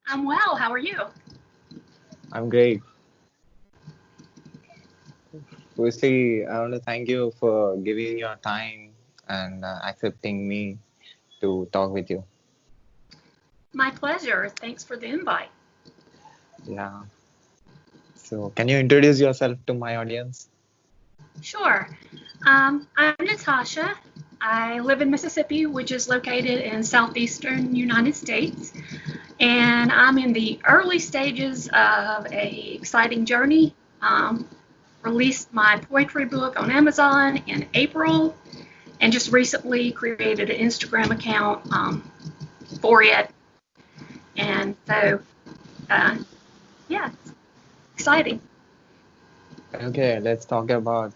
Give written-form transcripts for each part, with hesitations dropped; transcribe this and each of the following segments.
I'm well. How are you? I'm great. Firstly, I want to thank you for giving your time and accepting me to talk with you. My pleasure. Thanks for the invite. Yeah. So, can you introduce yourself to my audience? Sure. I'm Natasha. I live in Mississippi, which is located in southeastern United States, and I'm in the early stages of a exciting journey. Released my poetry book on Amazon in April, and just recently created an Instagram account for it. And so, uh, yeah, it's exciting. Okay, let's talk about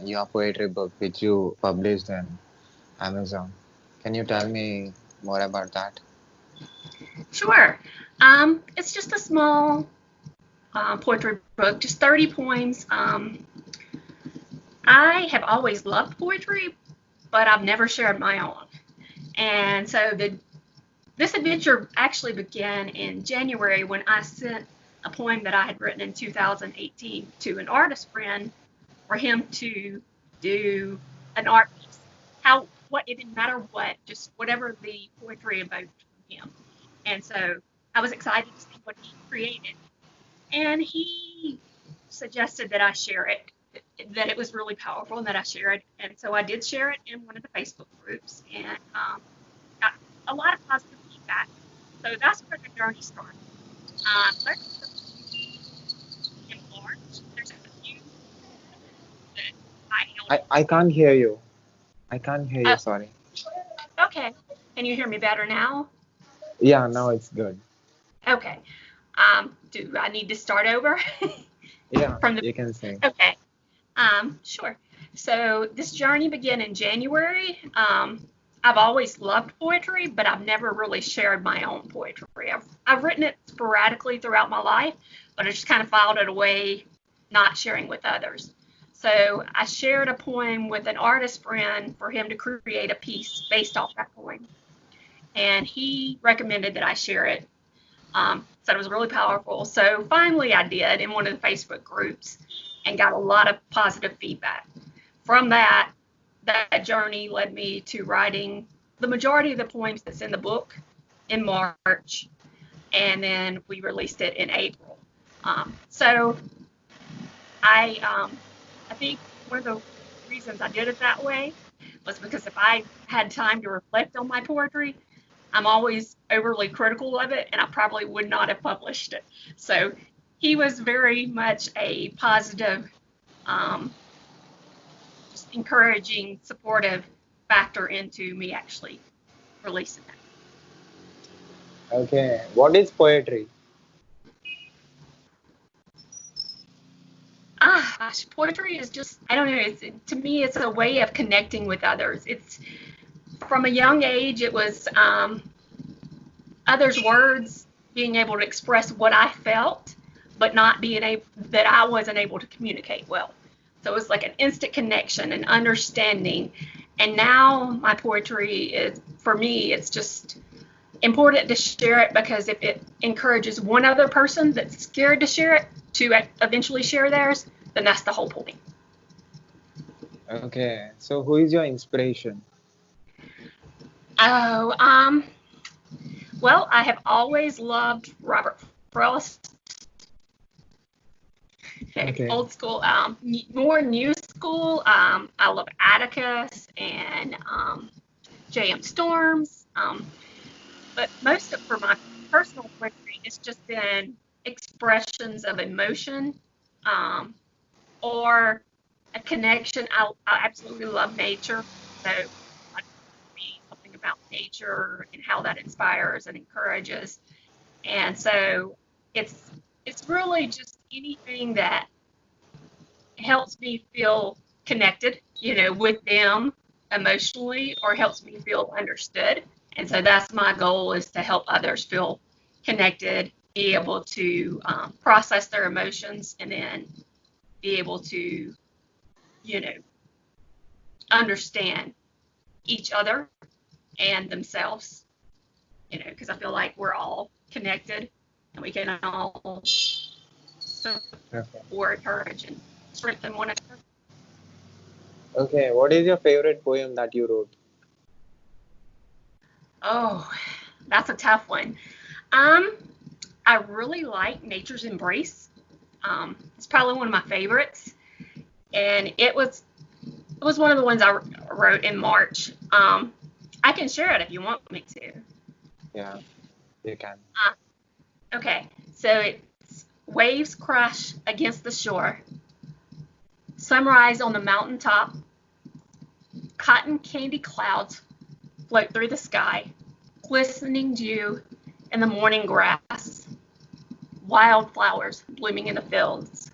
your poetry book which you published in Amazon. Can you tell me more about that? Sure. It's just a small poetry book, just 30 poems. I have always loved poetry, but I've never shared my own. And so this adventure actually began in January when I sent a poem that I had written in 2018 to an artist friend for him to do an art piece. What, it didn't matter what, just whatever the poetry evoked from him. And so I was excited to see what he created. And he suggested that I share it, that it was really powerful and that I share it. And so I did share it in one of the Facebook groups and got a lot of positive feedback. So that's where the journey started. Most of the in March, there's a few that I held. I can't hear you. I can't hear you, sorry. Okay. Can you hear me better now? Yeah, now it's good. Okay. Do I need to start over Yeah, from the? you can say. Okay. Sure. So this journey began in January. I've always loved poetry, but I've never really shared my own poetry. I've written it sporadically throughout my life, but I just kind of filed it away, not sharing with others. So I shared a poem with an artist friend for him to create a piece based off that poem. And he recommended that I share it. Said it was really powerful. So finally I did in one of the Facebook groups and got a lot of positive feedback. From that journey led me to writing the majority of the poems that's in the book in March, and then we released it in April. So I think one of the reasons I did it that way was because if I had time to reflect on my poetry, I'm always overly critical of it, and I probably would not have published it. So he was very much a positive, um, just encouraging, supportive factor into me actually releasing that. Okay, what is poetry? Gosh, poetry is just, I don't know, to me, it's a way of connecting with others. It's from a young age, it was others' words, being able to express what I felt, but not being able, that I wasn't able to communicate well. So it was like an instant connection and understanding. And now my poetry is, for me, it's just important to share it because if it encourages one other person that's scared to share it to eventually share theirs, then that's the whole point. Okay, so who is your inspiration? Oh, well, I have always loved Robert Frost, Okay. old school, more new school. I love Atticus and J.M. Storms. But most of for my personal poetry, it's just been expressions of emotion or a connection. I absolutely love nature, so I read something about nature and how that inspires and encourages. And so it's it's really just anything that helps me feel connected, with them emotionally or helps me feel understood. And so that's my goal is to help others feel connected, be able to process their emotions, and then be able to, you know, understand each other and themselves, because I feel like we're all connected connected, and we can all Okay. support, encourage, and strengthen one another. Okay. What is your favorite poem that you wrote? Oh, that's a tough one. Um, I really like Nature's Embrace. It's probably one of my favorites, and it was one of the ones I wrote in March. I can share it if you want me to. Yeah, you can. Okay, so it's waves crash against the shore, sunrise on the mountaintop, cotton candy clouds float through the sky, glistening dew in the morning grass, wildflowers blooming in the fields.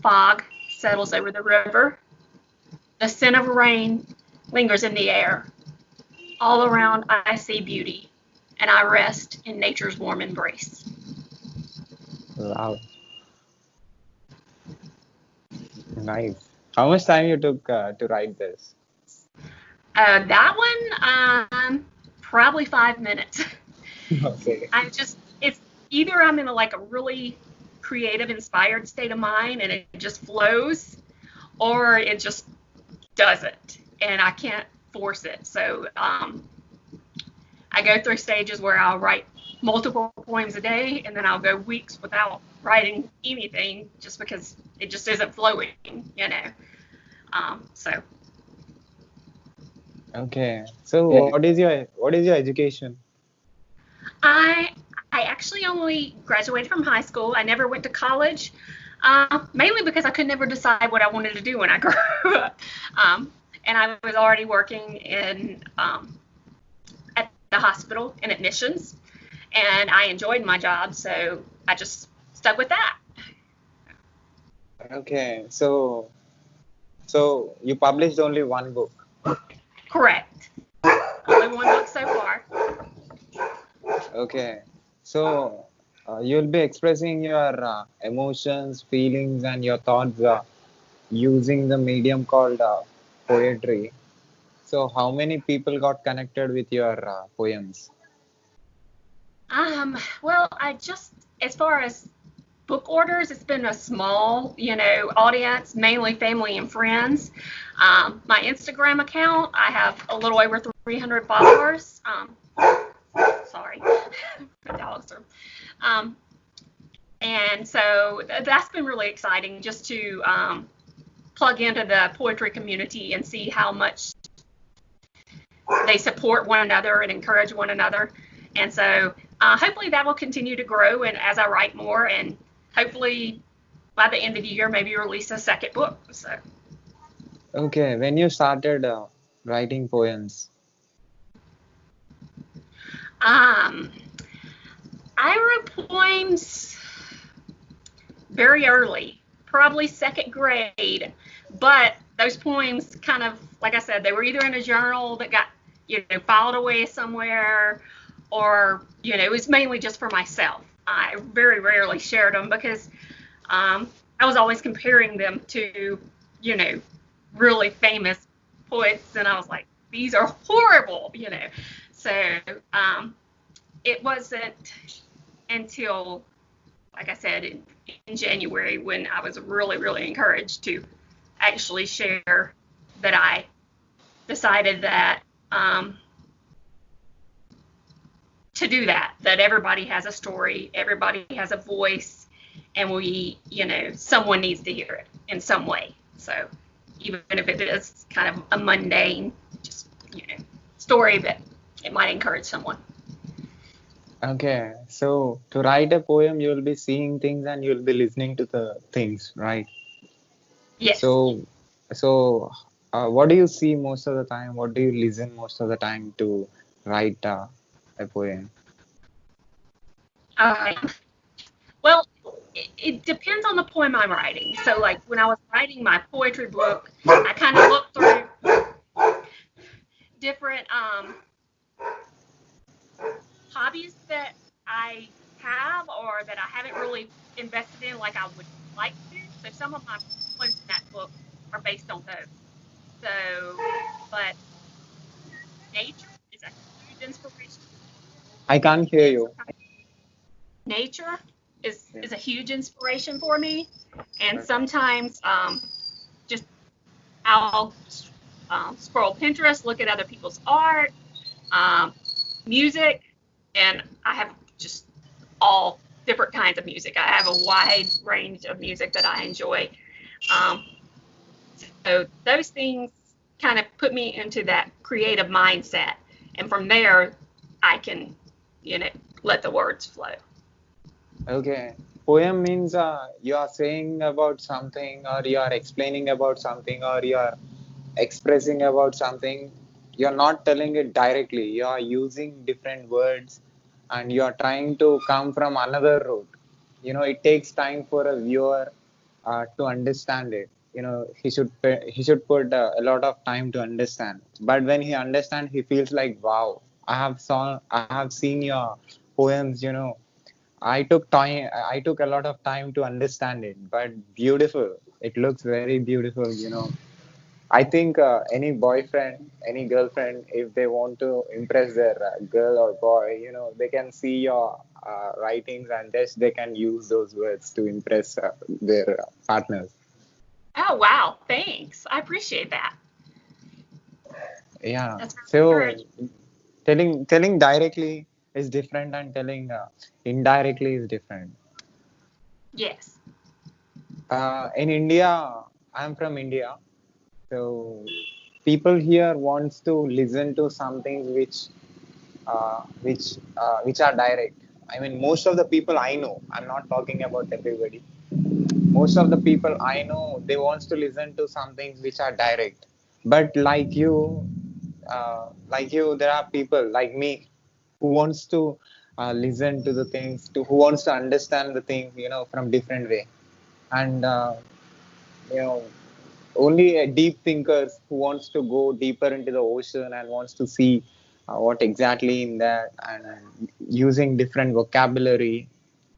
Fog settles over the river. The scent of rain lingers in the air. All around I see beauty, and I rest in nature's warm embrace. Wow, nice. How much time you took to write this? That one, probably 5 minutes. Okay. It's either I'm in like a really creative, inspired state of mind and it just flows, or it just doesn't, and I can't force it. So I go through stages where I'll write multiple poems a day, and then I'll go weeks without writing anything just because it just isn't flowing, you know. So Okay. So what is your education? I I actually only graduated from high school. I never went to college, mainly because I could never decide what I wanted to do when I grew up. And I was already working in at the hospital in admissions, and I enjoyed my job, so I just stuck with that. Okay. So you published only one book. Correct. Only one book so far. Okay. So you'll be expressing your emotions, feelings, and your thoughts using the medium called poetry. So how many people got connected with your poems? Well, as far as book orders, it's been a small, audience, mainly family and friends. My Instagram account, I have a little over 300 followers. Sorry, the dogs are. Um, and so that's been really exciting just to plug into the poetry community and see how much they support one another and encourage one another. And so hopefully that will continue to grow, and as I write more, and hopefully by the end of the year maybe release a second book. So Okay. When you started writing poems. um, I wrote poems very early, probably second grade, but those poems kind of, like I said, they were either in a journal that got filed away somewhere, or it was mainly just for myself. I very rarely shared them because I was always comparing them to really famous poets, and I was like, these are horrible. So it wasn't until, like I said, in January when I was really, really encouraged to actually share that I decided that to do that everybody has a story, everybody has a voice, and someone needs to hear it in some way. So even if it is kind of a mundane, just, story, that it might encourage someone. Okay. So to write a poem, you'll be seeing things and you'll be listening to the things, right? Yes. So what do you see most of the time? What do you listen most of the time to write a poem? Uh, well, it depends on the poem I'm writing. So, like when I was writing my poetry book, I kind of looked through different hobbies that I have or that I haven't really invested in like I would like to. So some of my poems in that book are based on those. So, but nature is a huge inspiration, I can't hear and you. sometimes. nature Yeah. is a huge inspiration for me, and Okay. sometimes just I'll scroll Pinterest, look at other people's art, um, music, and I have just all different kinds of music. I have a wide range of music that I enjoy. Um, so those things kind of put me into that creative mindset, and from there, I can, you know, let the words flow. Okay. Poem means you are saying about something, or you are explaining about something, or you are expressing about something. You're not telling it directly. You are using different words, and you are trying to come from another route. It takes time for a viewer to understand it. He should put a lot of time to understand. But when he understands, he feels like, wow, I have seen your poems. I took a lot of time to understand it, but beautiful. It looks very beautiful. I think any boyfriend, any girlfriend, if they want to impress their girl or boy, they can see your writings, and they can use those words to impress their partners. Oh wow, thanks. I appreciate that. Yeah. That's very So encouraging. telling directly is different, and telling indirectly is different. Yes. In India, I'm from India. So people here wants to listen to something which are direct. I mean, most of the people I know, I'm not talking about everybody. Most of the people I know, they wants to listen to some things which are direct. But like you, there are people like me who wants to listen to the things, who wants to understand the things, from different way. And you know, only deep thinkers who wants to go deeper into the ocean and wants to see what exactly in that, and using different vocabulary.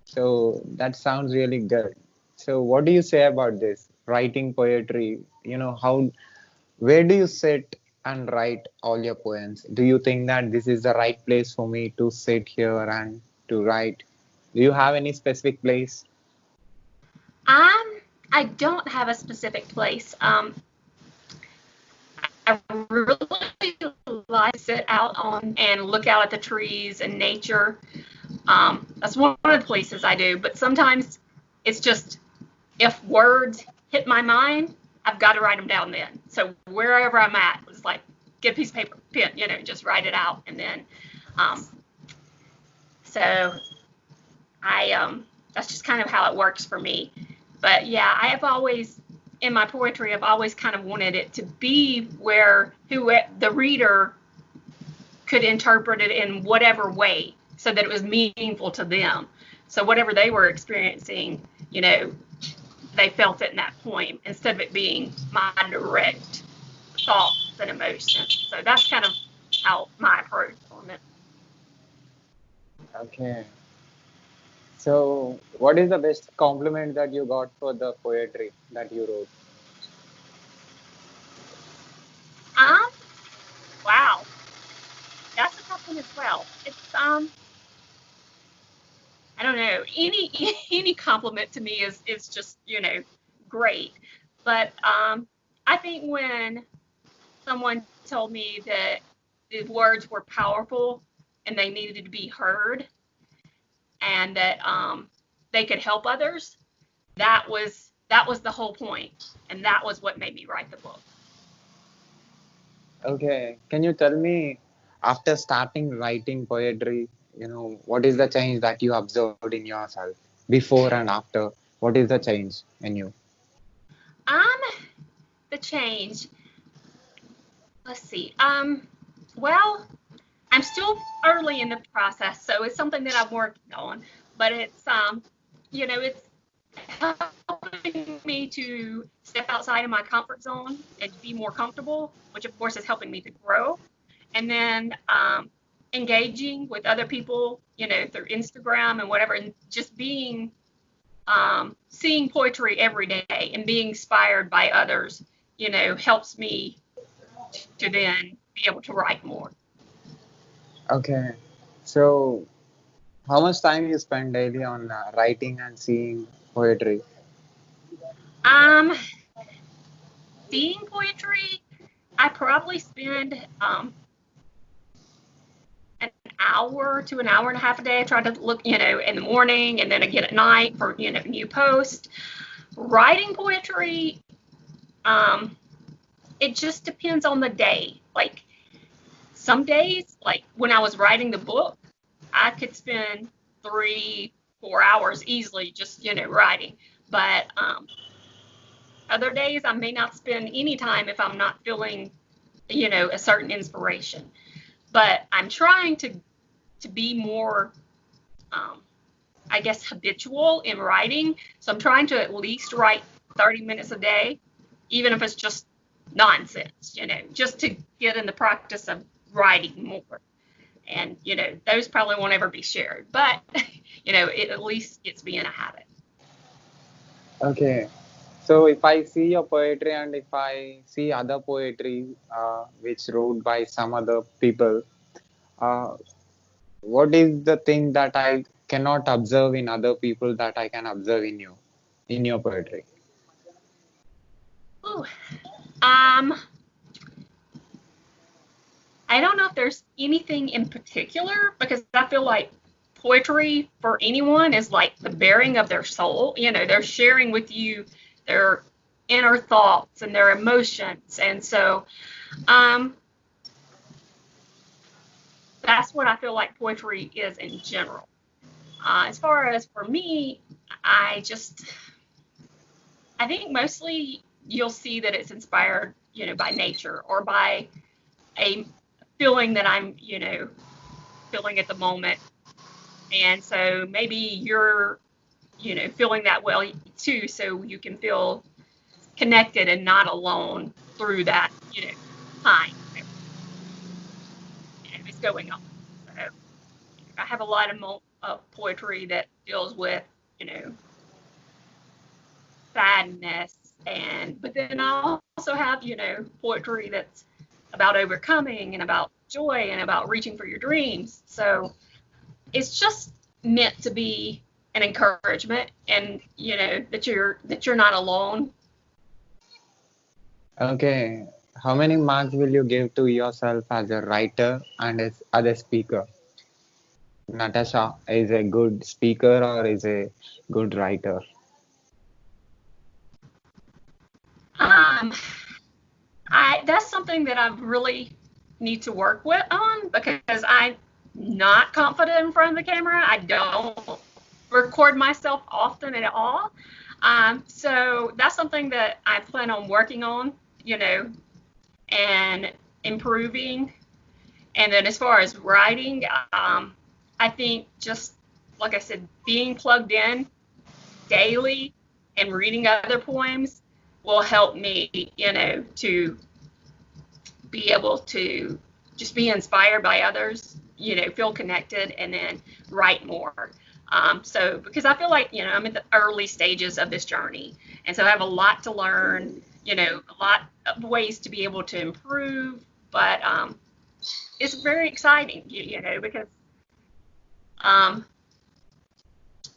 So that sounds really good. So what do you say about this writing poetry? How where do you sit and write all your poems? Do you think that this is the right place for me to sit here and to write? Do you have any specific place? I'm I don't have a specific place. I really like to sit out on and look out at the trees and nature. That's one of the places I do. But sometimes it's just if words hit my mind, I've got to write them down then. So wherever I'm at, it's like get a piece of paper, pen, just write it out, and then um, so that's just kind of how it works for me. But yeah, I have always in my poetry, I've always kind of wanted it to be where who the reader could interpret it in whatever way so that it was meaningful to them. So whatever they were experiencing, they felt it in that poem instead of it being my direct thoughts and emotions. So that's kind of how my approach on it. Okay. So, what is the best compliment that you got for the poetry that you wrote? Um, wow, that's a tough one as well. It's I don't know. Any any compliment to me is just great. But I think when someone told me that the words were powerful and they needed to be heard and that they could help others, that was the whole point, and that was what made me write the book. Okay, can you tell me, after starting writing poetry, what is the change that you observed in yourself before and after? What is the change in you? Um, the change. Let's see. Well, I'm still early in the process, so it's something that I'm working on. But it's helping me to step outside of my comfort zone and to be more comfortable, which of course is helping me to grow. And then engaging with other people, through Instagram and whatever, and just being seeing poetry every day and being inspired by others, helps me to then be able to write more. Okay, so How much time you spend daily on writing and seeing poetry? Um, Seeing poetry, I probably spend an hour to an hour and a half a day. I try to look, in the morning and then again at night for, new post. Writing poetry, um, it just depends on the day. Like some days, like when I was writing the book, I could spend 3, 4 hours easily just, writing. But other days, I may not spend any time if I'm not feeling, a certain inspiration. But I'm trying to be more, um, I guess, habitual in writing. So I'm trying to at least write 30 minutes a day, even if it's just nonsense, just to get in the practice of writing more. And, those probably won't ever be shared, but, it at least gets me in a habit. Okay. So if I see your poetry and if I see other poetry which wrote by some other people, uh, what is the thing that I cannot observe in other people that I can observe in you, in your poetry? Ooh. Um, I don't know if there's anything in particular because I feel like poetry for anyone is like the bearing of their soul. They're sharing with you their inner thoughts and their emotions. And so um, that's what I feel like poetry is in general. As far as for me, I just, I think mostly you'll see that it's inspired, by nature or by a feeling that I'm, feeling at the moment. And so maybe you're, feeling that well too, so you can feel connected and not alone through that, time is going on. So I have a lot of poetry that deals with, you know, sadness, and but then I also have, poetry that's about overcoming and about joy and about reaching for your dreams. So it's just meant to be an encouragement, and that you're not alone. Okay. How many marks will you give to yourself as a writer and as a speaker? Natasha is a good speaker or is a good writer? Um, I That's something that I really need to work with on because I'm not confident in front of the camera. I don't record myself often at all. So that's something that I plan on working on, and improving. And then as far as writing, I think just like I said, being plugged in daily and reading other poems will help me, to be able to just be inspired by others, feel connected, and then write more. So, because I feel like, I'm in the early stages of this journey. And so I have a lot to learn, a lot of ways to be able to improve. But it's very exciting, because um,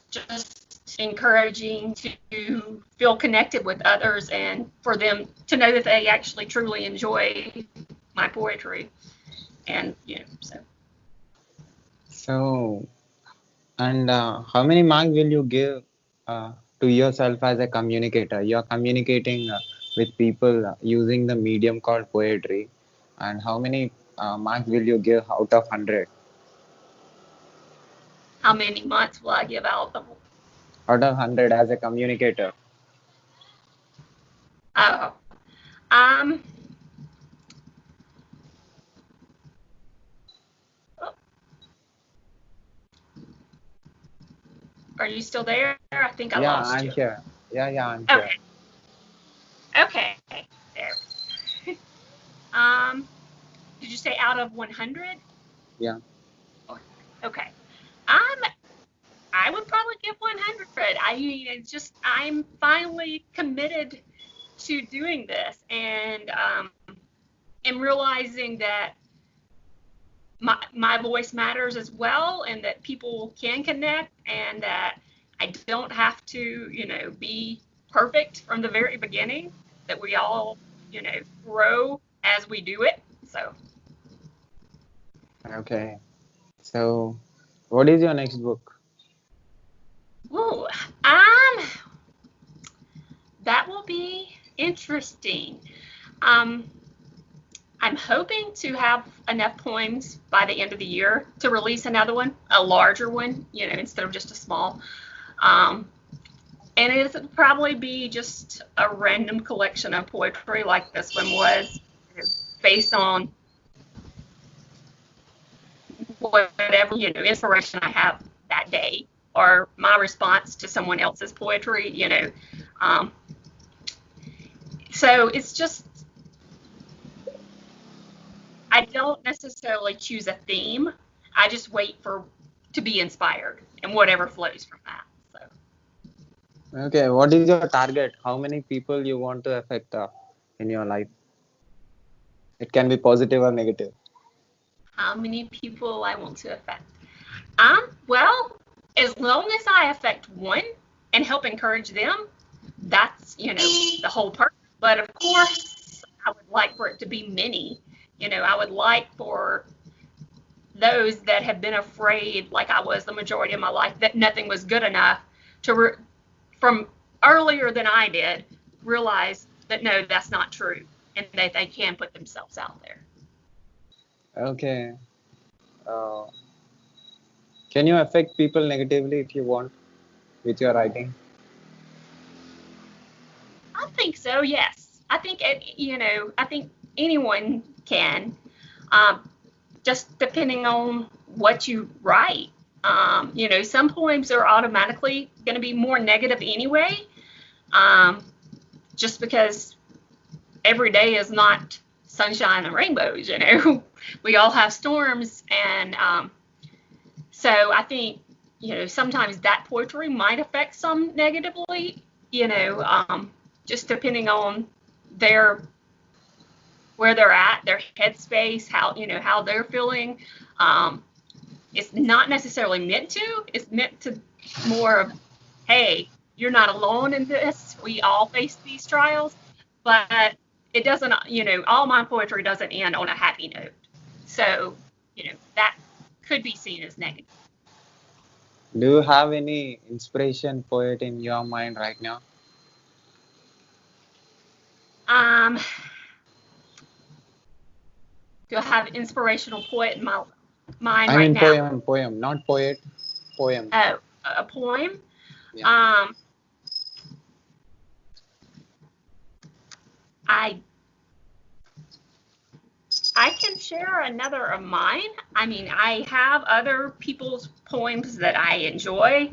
just encouraging to feel connected with others and for them to know that they actually truly enjoy my poetry. And, so So, and how many marks will you give to yourself as a communicator? You are communicating with people using the medium called poetry. And how many marks will you give out of 100? how many months will I give out? Out of 100 as a communicator? Oh, um, are you still there? I think I Yeah, lost I'm you. here. Yeah, I'm here. Okay, okay, there. Um, did you say out of 100? Yeah. Okay. I'm I would probably give 100. I mean, it's just I'm finally committed to doing this, and realizing that my voice matters as well, and that people can connect, and that I don't have to, be perfect from the very beginning, that we all, grow as we do it. So, Okay. So, what is your next book? ooh, um, that will be interesting. Um, I'm hoping to have enough poems by the end of the year to release another one, a larger one, instead of just a small. Um, and it'll probably be just a random collection of poetry like this one was, based on whatever, inspiration I have that day, or my response to someone else's poetry. Um, so it's just, I don't necessarily choose a theme. I just wait for to be inspired, and whatever flows from that. So, Okay, what is your target? How many people you want to affect in your life? It can be positive or negative. how many people I want to affect? Well, as long as I affect one and help encourage them, that's, the whole purpose. But of course, I would like for it to be many. I would like for those that have been afraid, like I was the majority of my life, that nothing was good enough, to from earlier than I did, realize that no, that's not true, and that they can put themselves out there. Okay. Uh, can you affect people negatively if you want with your writing? I think so. Yes, I think I think anyone can, um, just depending on what you write. Some poems are automatically going to be more negative anyway, um, just because every day is not sunshine and rainbows. We all have storms, and so I think sometimes that poetry might affect some negatively. Just depending on their where they're at, their headspace, how they're feeling. Um, it's not necessarily meant to. It's meant to more of, hey, you're not alone in this. We all face these trials, but it doesn't. All my poetry doesn't end on a happy note. So, that could be seen as negative. Do you have any inspiration poet in your mind right now? Um, do I have an inspirational poet in my mind I right mean now? poem, not poet, poem. Oh, a poem. Yeah. Um, I I can share another of mine. I mean, I have other people's poems that I enjoy,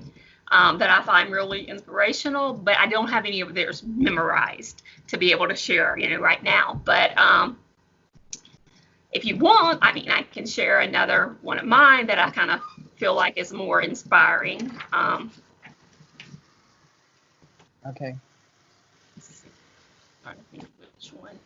that I find really inspirational, but I don't have any of theirs memorized to be able to share, right now. But if you want, I mean, I can share another one of mine that I kind of feel like is more inspiring. Okay. Let's see, I'm trying to think which one.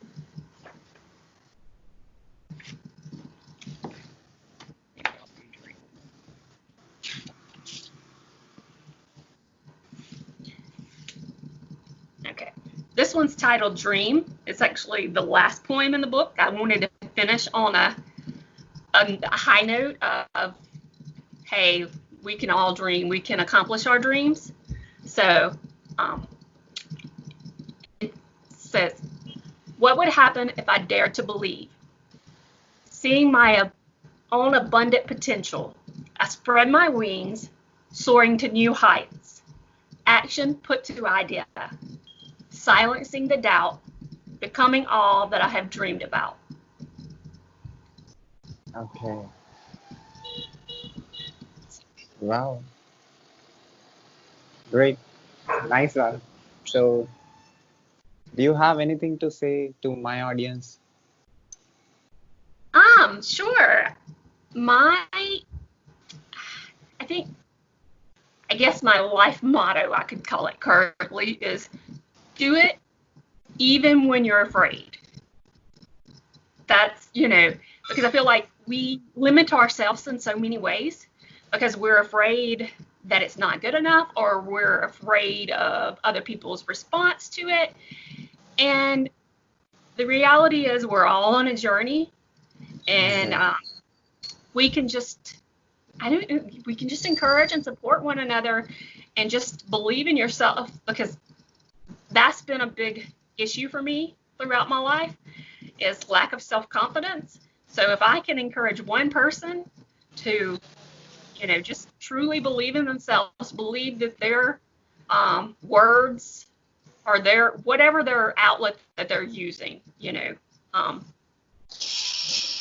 Okay. This one's titled Dream. It's actually the last poem in the book. I wanted to finish on a high note of, hey, we can all dream, we can accomplish our dreams. So um, it says, what would happen if I dared to believe? Seeing my own abundant potential, I spread my wings, soaring to new heights. Action put to idea, silencing the doubt, becoming all that I have dreamed about. Okay. Wow. Great. Nice one. So, do you have anything to say to my audience? Sure. My, I think, I guess my life motto, I could call it currently, is do it even when you're afraid. That's, because I feel like we limit ourselves in so many ways because we're afraid that it's not good enough, or we're afraid of other people's response to it. And the reality is we're all on a journey, and Okay. we can just we can just encourage and support one another and just believe in yourself, because that's been a big issue for me throughout my life, is lack of self-confidence. So if I can encourage one person to, just truly believe in themselves, believe that their words or their whatever their outlet that they're using, um,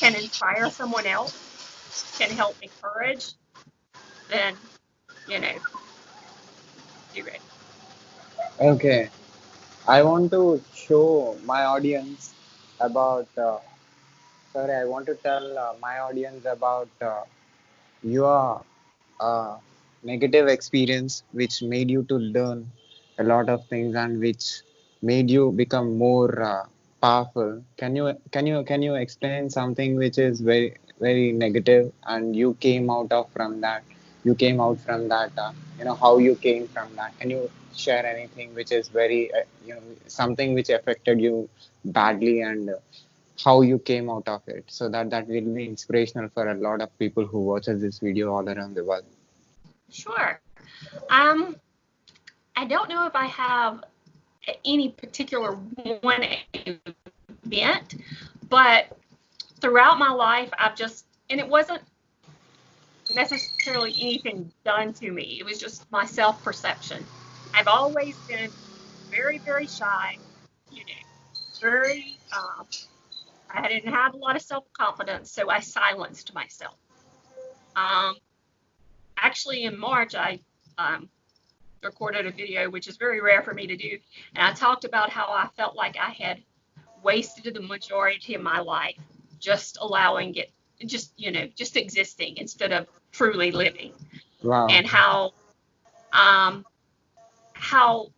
can inspire someone else, can help encourage, then, do it. Okay. I want to show my audience about. Sorry, I want to tell my audience about your negative experience, which made you to learn a lot of things and which made you become more powerful. Can you explain something which is very very negative and you came out of from that? You came out from that. How you came from that. Can you share anything which is very something which affected you badly and how you came out of it, so that will be inspirational for a lot of people who watches this video all around the world. Sure. Um, I don't know if I have any particular one event, but throughout my life, and it wasn't necessarily anything done to me. It was just my self perception. I've always been very, very shy, very, I didn't have a lot of self confidence, so I silenced myself. Um, Actually, in March, I recorded a video, which is very rare for me to do, and I talked about how I felt like I had wasted the majority of my life just allowing it, just existing instead of truly living, Wow. and um, how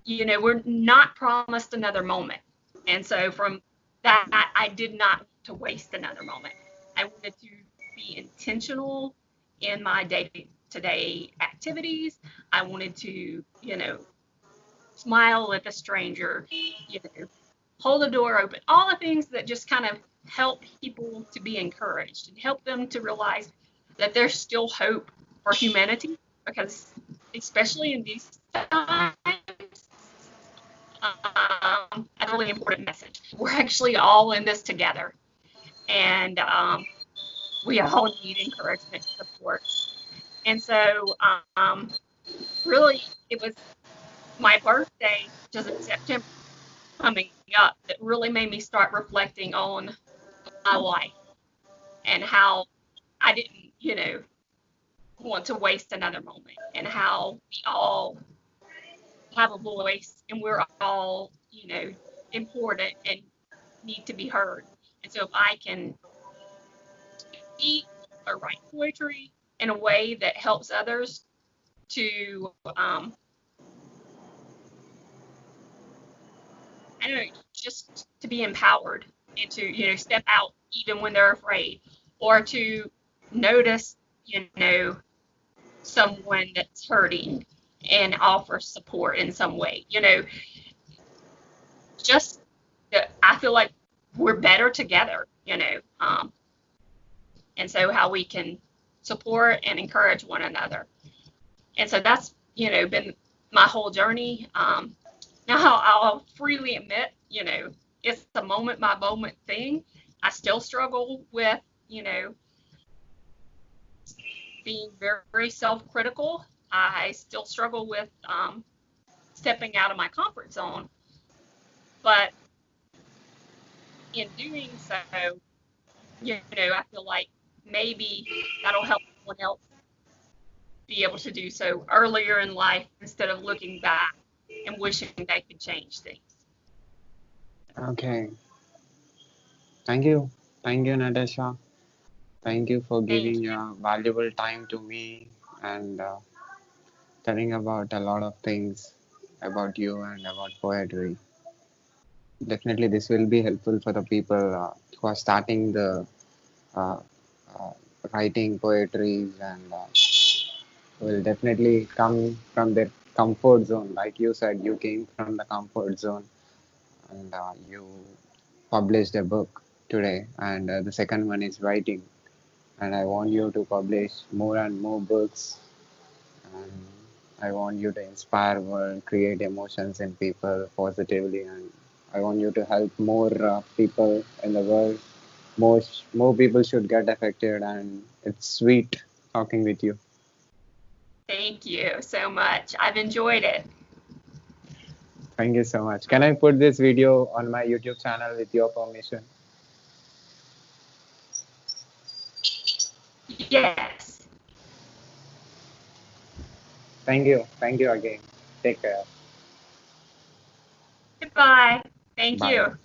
we're not promised another moment. And so from that, I did not want to waste another moment. I wanted to be intentional in my day-to-day activities. I wanted to, smile at a stranger, hold the door open, all the things that just kind of help people to be encouraged and help them to realize that there's still hope for humanity, because especially in these times, a really important message. We're actually all in this together, and we all need encouragement and support. And so, really, it was my birthday, which is in September coming up, that really made me start reflecting on my life and how I didn't, want to waste another moment, and how we all have a voice and we're all, important and need to be heard. And so if I can speak or write poetry in a way that helps others to, I don't know, just to be empowered and to, step out even when they're afraid, or to notice, someone that's hurting and offer support in some way, just that I feel like we're better together, and so how we can support and encourage one another. And so that's, been my whole journey. Now I'll freely admit, it's a moment by moment thing. I still struggle with, being very, very self-critical. I still struggle with stepping out of my comfort zone, but in doing so, I feel like maybe that'll help someone else be able to do so earlier in life instead of looking back and wishing they could change things. Okay. Thank you, Natasha. Thank you for Thank giving you. your valuable time to me and telling about a lot of things about you and about poetry. Definitely, this will be helpful for the people who are starting the uh, uh, writing poetries and will definitely come from their comfort zone. Like you said, you came from the comfort zone and you published a book today, and the second one is writing. And I want you to publish more and more books. And I want you to inspire world, create emotions in people positively, and I want you to help more people in the world. More people should get affected, and it's sweet talking with you. Thank you so much. I've enjoyed it. Thank you so much. Can I put this video on my YouTube channel with your permission? Yes. Thank you. Thank you again. Take care. Goodbye. Thank Bye. you.